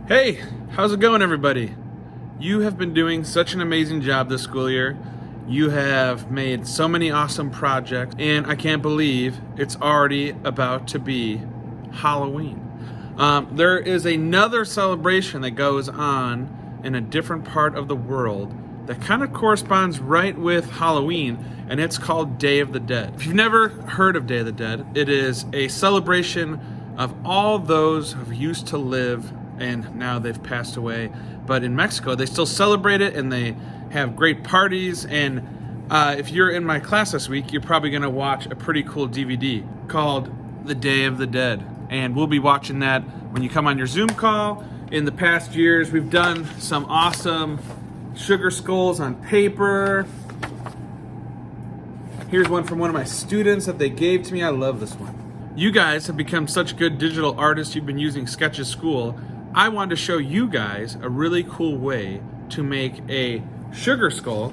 Hey, how's it going, everybody? You have been doing such an amazing job this school year. You have made so many awesome projects, and I can't believe it's already about to be Halloween. There is another celebration that goes on in a different part of the world that kind of corresponds right with Halloween, and it's called Day of the Dead. If you've never heard of Day of the Dead, it is a celebration of all those who used to live and now they've passed away. But in Mexico, they still celebrate it and they have great parties. And if you're in my class this week, you're probably going to watch a pretty cool DVD called The Day of the Dead. And we'll be watching that when you come on your Zoom call. In the past years, we've done some awesome sugar skulls on paper. Here's one from one of my students that they gave to me. I love this one. You guys have become such good digital artists. You've been using Sketches School. I wanted to show you guys a really cool way to make a sugar skull,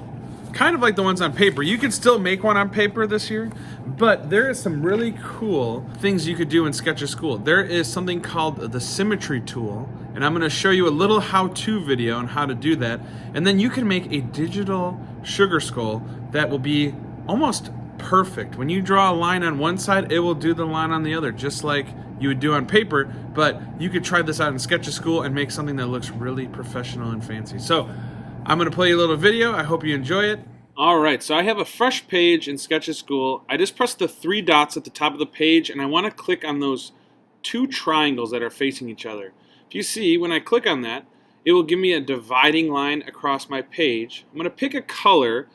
kind of like the ones on paper. You can still make one on paper this year, but there is some really cool things you could do in Sketches School. There is something called the Symmetry tool, and I'm going to show you a little how-to video on how to do that, and then you can make a digital sugar skull that will be almost perfect. When you draw a line on one side, it will do the line on the other, just like you would do on paper. But you could try this out in Sketches School and make something that looks really professional and fancy. So I'm going to play you a little video. I hope you enjoy it. All right, so I have a fresh page in Sketches School. I just pressed the three dots at the top of the page, and I want to click on those two triangles that are facing each other. If you see, when I click on that, it will give me a dividing line across my page. I'm going to pick a color.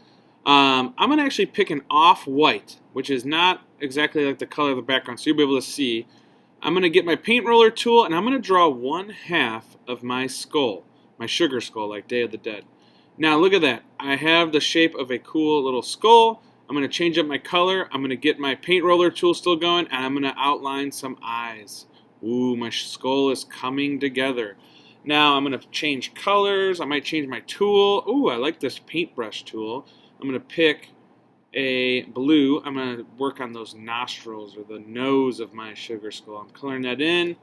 I'm going to actually pick an off-white, which is not exactly like the color of the background, so you'll be able to see. I'm going to get my paint roller tool, and I'm going to draw 1/2 of my skull, my sugar skull, like Day of the Dead. Now, look at that. I have the shape of a cool little skull. I'm going to change up my color. I'm going to get my paint roller tool still going, and I'm going to outline some eyes. Ooh, my skull is coming together. Now, I'm going to change colors. I might change my tool. Ooh, I like this paintbrush tool. I'm going to pick a blue. I'm going to work on those nostrils or the nose of my sugar skull. I'm coloring that in,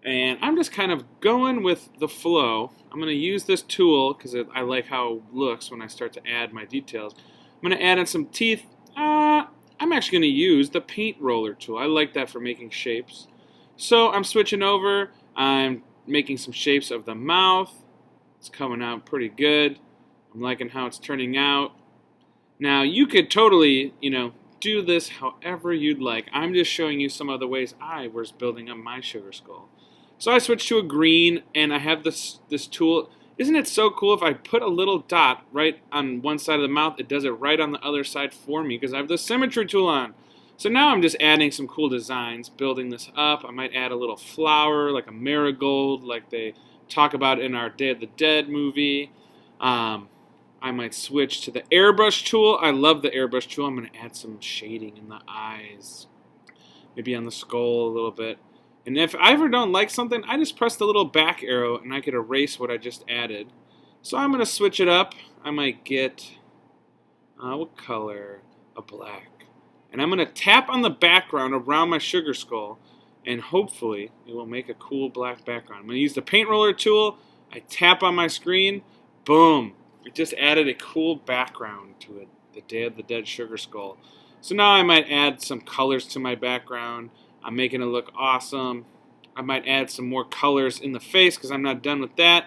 and I'm just kind of going with the flow. I'm going to use this tool because I like how it looks when I start to add my details. I'm going to add in some teeth. I'm actually going to use the paint roller tool. I like that for making shapes. So I'm switching over. I'm making some shapes of the mouth. It's coming out pretty good. I'm liking how it's turning out. Now, you could totally, do this however you'd like. I'm just showing you some of the ways I was building up my sugar skull. So I switched to a green, and I have this tool. Isn't it so cool if I put a little dot right on one side of the mouth, it does it right on the other side for me because I have the Symmetry tool on. So now I'm just adding some cool designs, building this up. I might add a little flower, like a marigold, like they talk about in our Day of the Dead movie. I might switch to the airbrush tool. I love the airbrush tool. I'm going to add some shading in the eyes, maybe on the skull a little bit. And if I ever don't like something, I just press the little back arrow and I could erase what I just added. So I'm going to switch it up. I might get, what color? A black. And I'm going to tap on the background around my sugar skull, and hopefully it will make a cool black background. I'm going to use the paint roller tool. I tap on my screen. Boom. It just added a cool background to it, the Day of the Dead sugar skull. So now I might add some colors to my background. I'm making it look awesome. I might add some more colors in the face because I'm not done with that.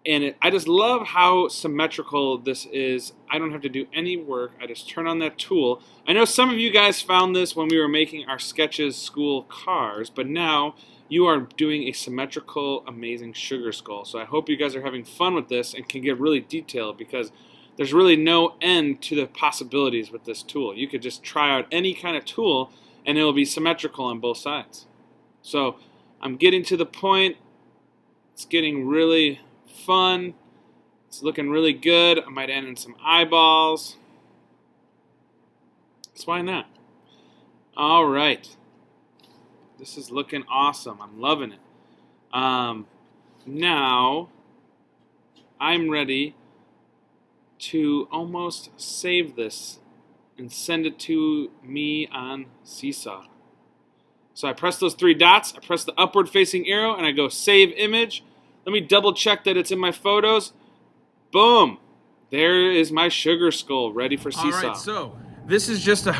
And I just love how symmetrical this is. I don't have to do any work. I just turn on that tool. I know some of you guys found this when we were making our Sketches School cars, but now you are doing a symmetrical, amazing sugar skull. So I hope you guys are having fun with this and can get really detailed because there's really no end to the possibilities with this tool. You could just try out any kind of tool and it will be symmetrical on both sides. So I'm getting to the point. It's getting really fun. It's looking really good. I might add in some eyeballs. So why not? All right. This is looking awesome. I'm loving it. Now, I'm ready to almost save this and send it to me on Seesaw. So I press those three dots, I press the upward facing arrow, and I go Save Image. Let me double check that it's in my photos. Boom. There is my sugar skull ready for seesaw. All right, so this is just a help.